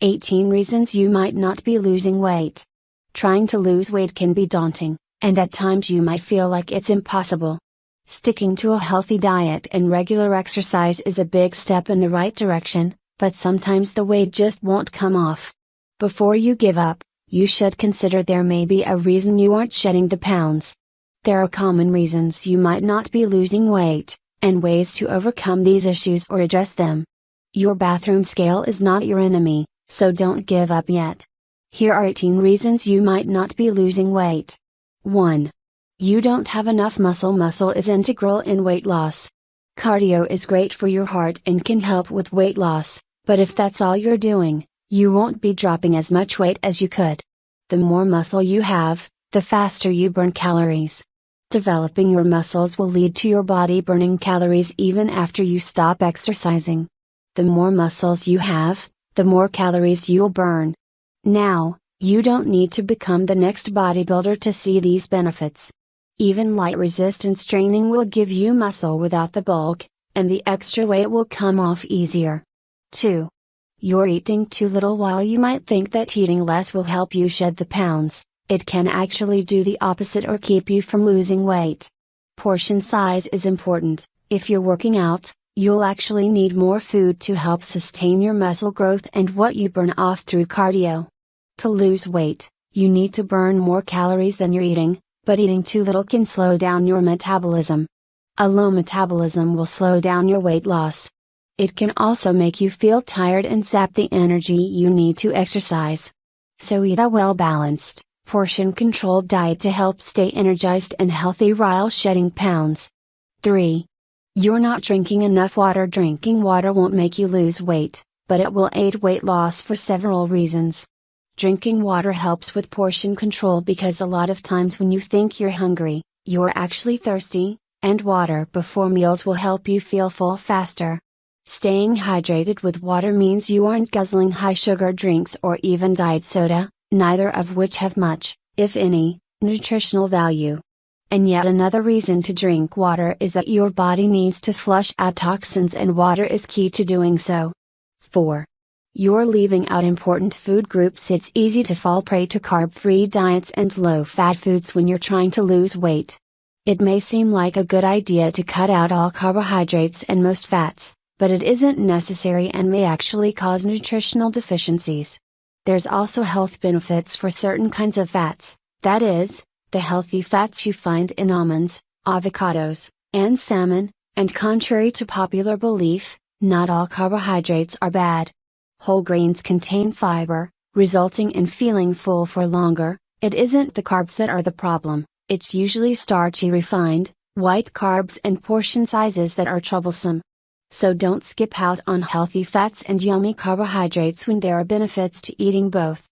18 reasons you might not be losing weight. Trying to lose weight can be daunting, and at times you might feel like it's impossible. Sticking to a healthy diet and regular exercise is a big step in the right direction, but sometimes the weight just won't come off. Before you give up, you should consider there may be a reason you aren't shedding the pounds. There are common reasons you might not be losing weight, and ways to overcome these issues or address them. Your bathroom scale is not your enemy, so don't give up yet. Here are 18 reasons you might not be losing weight. 1. You don't have enough muscle. Muscle is integral in weight loss. Cardio is great for your heart and can help with weight loss, but if that's all you're doing, you won't be dropping as much weight as you could. The more muscle you have, the faster you burn calories. Developing your muscles will lead to your body burning calories even after you stop exercising. The more muscles you have, the more calories you'll burn. Now, you don't need to become the next bodybuilder to see these benefits. Even light resistance training will give you muscle without the bulk, and the extra weight will come off easier. 2. You're eating too little. While you might think that eating less will help you shed the pounds, it can actually do the opposite or keep you from losing weight. Portion size is important. If you're working out, you'll actually need more food to help sustain your muscle growth and what you burn off through cardio. To lose weight, you need to burn more calories than you're eating, but eating too little can slow down your metabolism. A low metabolism will slow down your weight loss. It can also make you feel tired and sap the energy you need to exercise. So eat a well-balanced, portion-controlled diet to help stay energized and healthy while shedding pounds. 3. You're not drinking enough water. Drinking water won't make you lose weight, but it will aid weight loss for several reasons. Drinking water helps with portion control because a lot of times when you think you're hungry, you're actually thirsty, and water before meals will help you feel full faster. Staying hydrated with water means you aren't guzzling high sugar drinks or even diet soda, neither of which have much, if any, nutritional value. And yet another reason to drink water is that your body needs to flush out toxins and water is key to doing so. 4. You're leaving out important food groups. It's easy to fall prey to carb-free diets and low-fat foods when you're trying to lose weight. It may seem like a good idea to cut out all carbohydrates and most fats, but it isn't necessary and may actually cause nutritional deficiencies. There's also health benefits for certain kinds of fats, that is, the healthy fats you find in almonds, avocados, and salmon, and contrary to popular belief, not all carbohydrates are bad. Whole grains contain fiber, resulting in feeling full for longer. It isn't the carbs that are the problem, it's usually starchy refined, white carbs and portion sizes that are troublesome. So don't skip out on healthy fats and yummy carbohydrates when there are benefits to eating both.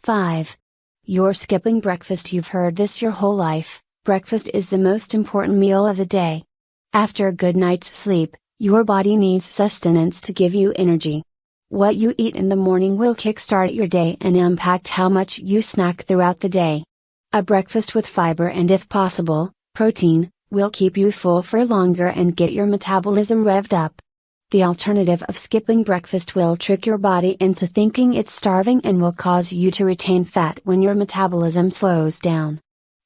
5. You're skipping breakfast. You've heard this your whole life, breakfast is the most important meal of the day. After a good night's sleep, your body needs sustenance to give you energy. What you eat in the morning will kickstart your day and impact how much you snack throughout the day. A breakfast with fiber and, if possible, protein, will keep you full for longer and get your metabolism revved up. The alternative of skipping breakfast will trick your body into thinking it's starving and will cause you to retain fat when your metabolism slows down.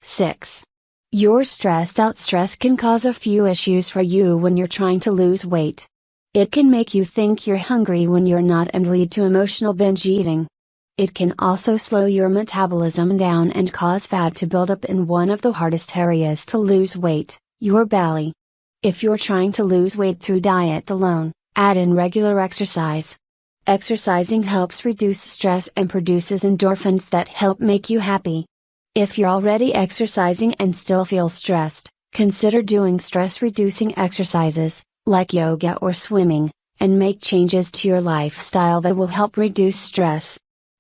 6. You're stressed out. Stress can cause a few issues for you when you're trying to lose weight. It can make you think you're hungry when you're not and lead to emotional binge eating. It can also slow your metabolism down and cause fat to build up in one of the hardest areas to lose weight, your belly. If you're trying to lose weight through diet alone, add in regular exercise. Exercising helps reduce stress and produces endorphins that help make you happy. If you're already exercising and still feel stressed, consider doing stress-reducing exercises, like yoga or swimming, and make changes to your lifestyle that will help reduce stress.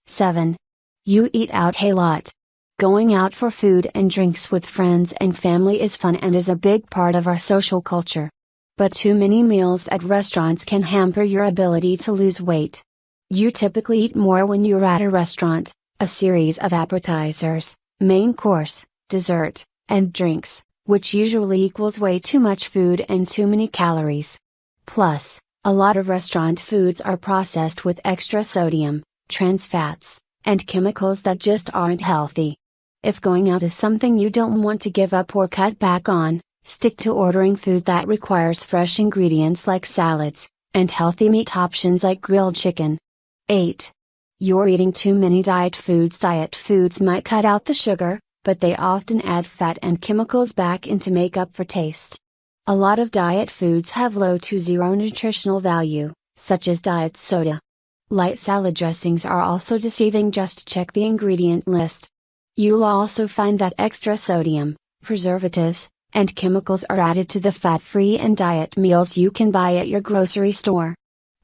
7. You eat out a lot. Going out for food and drinks with friends and family is fun and is a big part of our social culture. But too many meals at restaurants can hamper your ability to lose weight. You typically eat more when you're at a restaurant, a series of appetizers, main course, dessert, and drinks, which usually equals way too much food and too many calories. Plus, a lot of restaurant foods are processed with extra sodium, trans fats, and chemicals that just aren't healthy. If going out is something you don't want to give up or cut back on, stick to ordering food that requires fresh ingredients like salads, and healthy meat options like grilled chicken. 8. You're eating too many diet foods. Diet foods might cut out the sugar, but they often add fat and chemicals back in to make up for taste. A lot of diet foods have low to zero nutritional value, such as diet soda. Light salad dressings are also deceiving. Just check the ingredient list. You'll also find that extra sodium, preservatives, and chemicals are added to the fat-free and diet meals you can buy at your grocery store.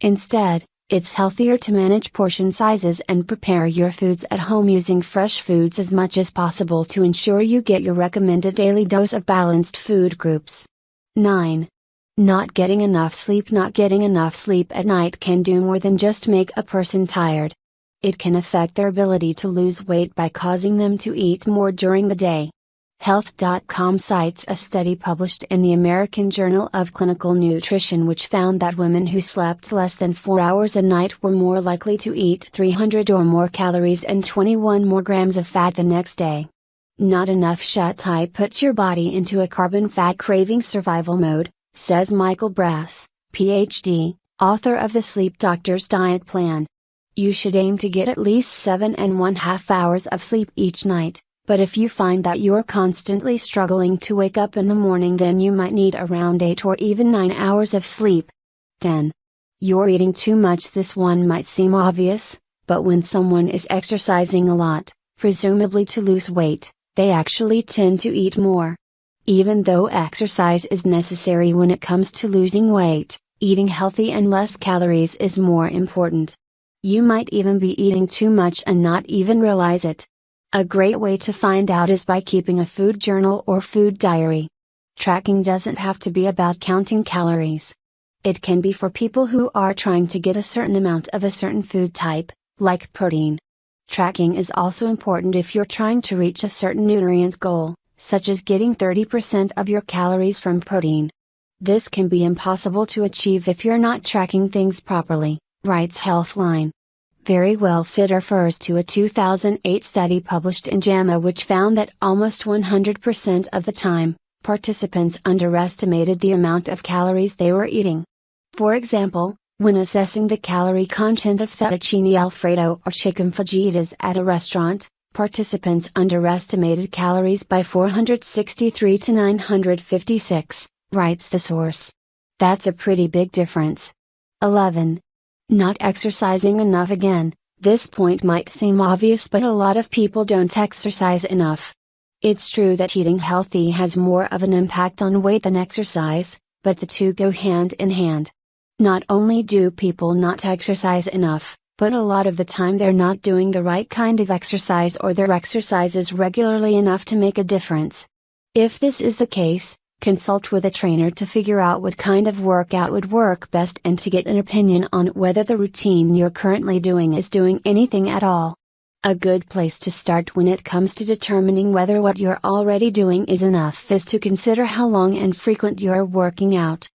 Instead, it's healthier to manage portion sizes and prepare your foods at home using fresh foods as much as possible to ensure you get your recommended daily dose of balanced food groups. 9. Not getting enough sleep. Not getting enough sleep at night can do more than just make a person tired. It can affect their ability to lose weight by causing them to eat more during the day. Health.com cites a study published in the American Journal of Clinical Nutrition which found that women who slept less than 4 hours a night were more likely to eat 300 or more calories and 21 more grams of fat the next day. Not enough shut-eye puts your body into a carbon fat craving survival mode, says Michael Brass, PhD, author of the Sleep Doctor's Diet Plan. You should aim to get at least 7.5 hours of sleep each night. But if you find that you're constantly struggling to wake up in the morning, then you might need around 8 or even 9 hours of sleep. 10. You're eating too much. This one might seem obvious, but when someone is exercising a lot, presumably to lose weight, they actually tend to eat more. Even though exercise is necessary when it comes to losing weight, eating healthy and less calories is more important. You might even be eating too much and not even realize it. A great way to find out is by keeping a food journal or food diary. Tracking doesn't have to be about counting calories. It can be for people who are trying to get a certain amount of a certain food type, like protein. Tracking is also important if you're trying to reach a certain nutrient goal, such as getting 30% of your calories from protein. This can be impossible to achieve if you're not tracking things properly, writes Healthline. Very Well Fit refers to a 2008 study published in JAMA which found that almost 100% of the time, participants underestimated the amount of calories they were eating. For example, when assessing the calorie content of fettuccine alfredo or chicken fajitas at a restaurant, participants underestimated calories by 463 to 956, writes the source. That's a pretty big difference. 11. Not exercising enough. Again, this point might seem obvious, but a lot of people don't exercise enough. It's true that eating healthy has more of an impact on weight than exercise, but the two go hand in hand. Not only do people not exercise enough, but a lot of the time they're not doing the right kind of exercise or their exercise is regularly enough to make a difference. If this is the case, consult with a trainer to figure out what kind of workout would work best and to get an opinion on whether the routine you're currently doing is doing anything at all. A good place to start when it comes to determining whether what you're already doing is enough is to consider how long and frequent you're working out.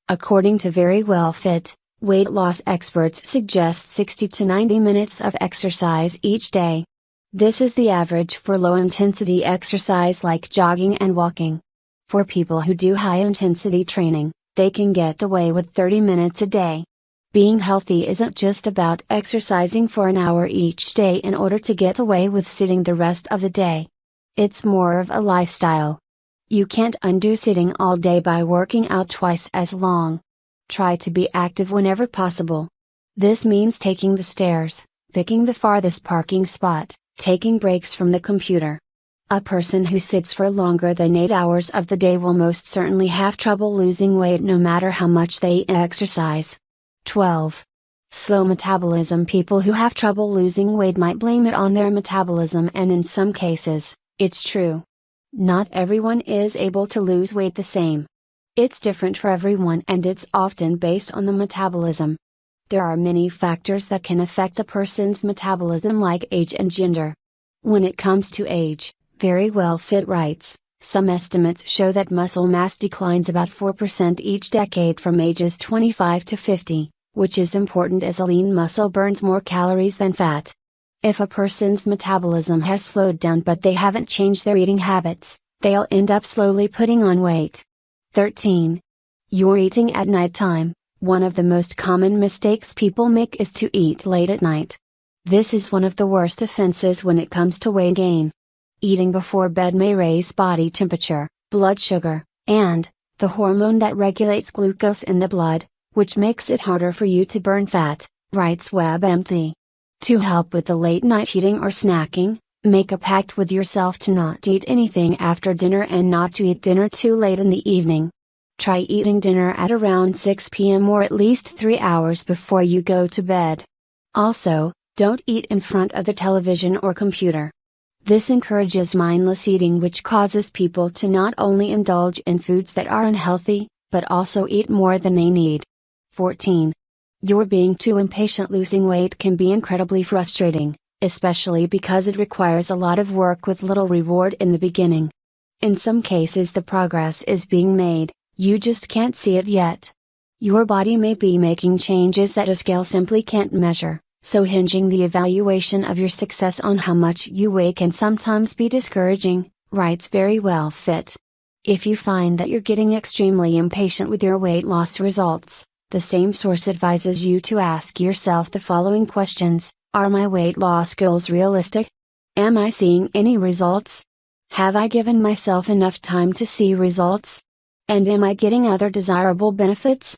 According to Very Well Fit, weight loss experts suggest 60 to 90 minutes of exercise each day. This is the average for low-intensity exercise like jogging and walking. For people who do high-intensity training, they can get away with 30 minutes a day. Being healthy isn't just about exercising for an hour each day in order to get away with sitting the rest of the day. It's more of a lifestyle. You can't undo sitting all day by working out twice as long. Try to be active whenever possible. This means taking the stairs, picking the farthest parking spot, taking breaks from the computer. A person who sits for longer than 8 hours of the day will most certainly have trouble losing weight no matter how much they exercise. 12. Slow metabolism. People who have trouble losing weight might blame it on their metabolism, and in some cases, it's true. Not everyone is able to lose weight the same. It's different for everyone and it's often based on the metabolism. There are many factors that can affect a person's metabolism like age and gender. When it comes to age, Very Well Fit writes, some estimates show that muscle mass declines about 4% each decade from ages 25 to 50, which is important as a lean muscle burns more calories than fat. If a person's metabolism has slowed down but they haven't changed their eating habits, they'll end up slowly putting on weight. 13. You're eating at nighttime. One of the most common mistakes people make is to eat late at night. This is one of the worst offenses when it comes to weight gain. Eating before bed may raise body temperature, blood sugar, and the hormone that regulates glucose in the blood, which makes it harder for you to burn fat, writes WebMD. To help with the late night eating or snacking, make a pact with yourself to not eat anything after dinner and not to eat dinner too late in the evening. Try eating dinner at around 6 p.m. or at least 3 hours before you go to bed. Also, don't eat in front of the television or computer. This encourages mindless eating, which causes people to not only indulge in foods that are unhealthy, but also eat more than they need. 14. You're being too impatient. Losing weight can be incredibly frustrating, especially because it requires a lot of work with little reward in the beginning. In some cases, the progress is being made, you just can't see it yet. Your body may be making changes that a scale simply can't measure, so hinging the evaluation of your success on how much you weigh can sometimes be discouraging, writes Very Well Fit. If you find that you're getting extremely impatient with your weight loss results, the same source advises you to ask yourself the following questions: Are my weight loss goals realistic? Am I seeing any results? Have I given myself enough time to see results? And am I getting other desirable benefits?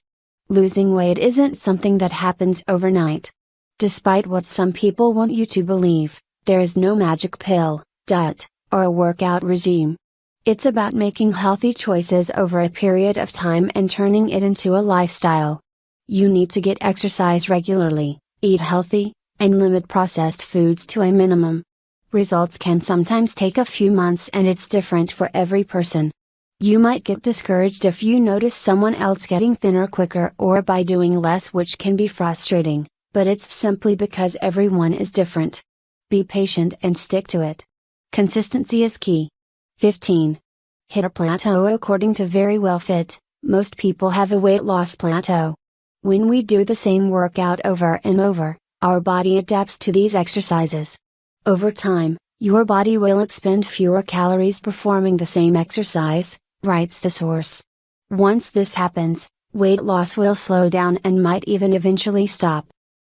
Losing weight isn't something that happens overnight. Despite what some people want you to believe, there is no magic pill, diet, or a workout regime. It's about making healthy choices over a period of time and turning it into a lifestyle. You need to get exercise regularly, eat healthy, and limit processed foods to a minimum. Results can sometimes take a few months, and it's different for every person. You might get discouraged if you notice someone else getting thinner quicker or by doing less, which can be frustrating, but it's simply because everyone is different. Be patient and stick to it. Consistency is key. 15. Hit a plateau. According to Very Well Fit, most people have a weight loss plateau. When we do the same workout over and over, our body adapts to these exercises. Over time, your body will expend fewer calories performing the same exercise, writes the source. Once this happens, weight loss will slow down and might even eventually stop.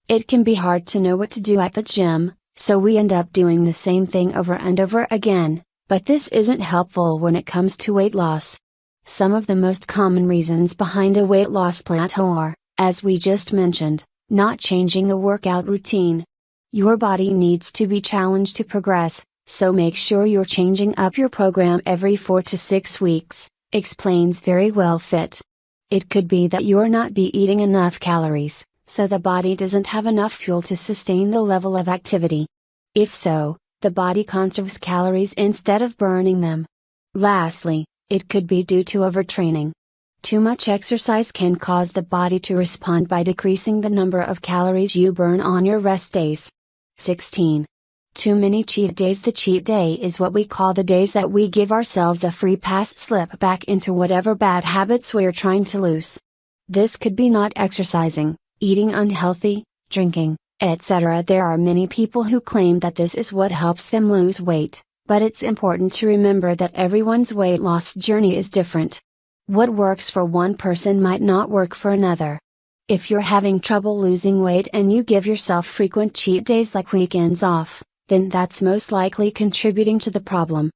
It can be hard to know what to do at the gym, so we end up doing the same thing over and over again, but this isn't helpful when it comes to weight loss. Some of the most common reasons behind a weight loss plateau are, as we just mentioned, not changing the workout routine. Your body needs to be challenged to progress, so make sure you're changing up your program every 4 to 6 weeks, explains Very Well Fit. It could be that you're not eating enough calories, so the body doesn't have enough fuel to sustain the level of activity. If so, the body conserves calories instead of burning them. Lastly, it could be due to overtraining. Too much exercise can cause the body to respond by decreasing the number of calories you burn on your rest days. 16. Too many cheat days. The cheat day is what we call the days that we give ourselves a free pass, slip back into whatever bad habits we're trying to lose. This could be not exercising, eating unhealthy, drinking, etc. There are many people who claim that this is what helps them lose weight, but it's important to remember that everyone's weight loss journey is different. What works for one person might not work for another. If you're having trouble losing weight and you give yourself frequent cheat days like weekends off, then that's most likely contributing to the problem.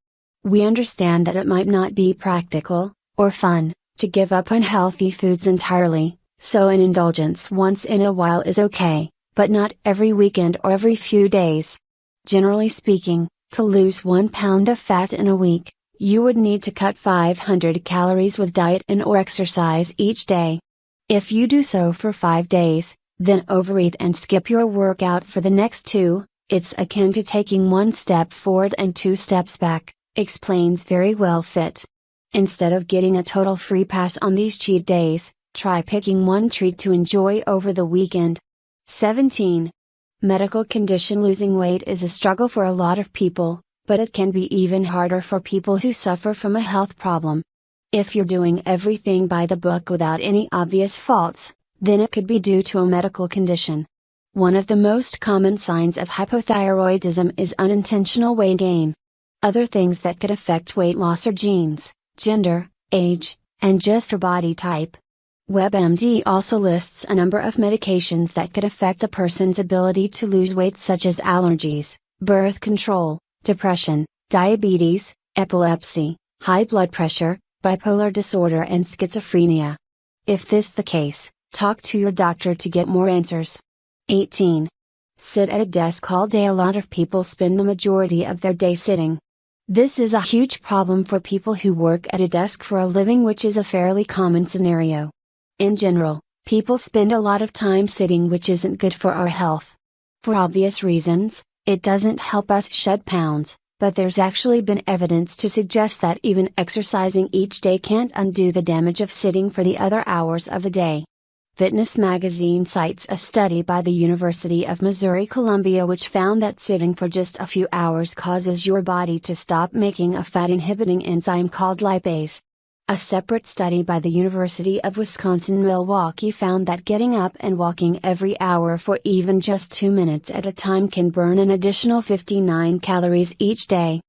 We understand that it might not be practical, or fun, to give up unhealthy foods entirely, so an indulgence once in a while is okay, but not every weekend or every few days. Generally speaking, to lose 1 pound of fat in a week, you would need to cut 500 calories with diet and/or exercise each day. If you do so for 5 days, then overeat and skip your workout for the next 2, it's akin to taking 1 step forward and 2 steps back, explains Very Well Fit. Instead of getting a total free pass on these cheat days, try picking one treat to enjoy over the weekend. 17. Medical condition. Losing weight is a struggle for a lot of people, but it can be even harder for people who suffer from a health problem. If you're doing everything by the book without any obvious faults, then it could be due to a medical condition. One of the most common signs of hypothyroidism is unintentional weight gain. Other things that could affect weight loss are genes, gender, age, and just your body type. WebMD also lists a number of medications that could affect a person's ability to lose weight, such as allergies, birth control, depression, diabetes, epilepsy, high blood pressure, bipolar disorder, and schizophrenia. If this the case, talk to your doctor to get more answers. 18. Sit at a desk all day. A lot of people spend the majority of their day sitting. This is a huge problem for people who work at a desk for a living, which is a fairly common scenario. In general, people spend a lot of time sitting, which isn't good for our health. For obvious reasons, it doesn't help us shed pounds, but there's actually been evidence to suggest that even exercising each day can't undo the damage of sitting for the other hours of the day. Fitness magazine cites a study by the University of Missouri-Columbia which found that sitting for just a few hours causes your body to stop making a fat-inhibiting enzyme called lipase. A separate study by the University of Wisconsin-Milwaukee found that getting up and walking every hour for even just 2 minutes at a time can burn an additional 59 calories each day.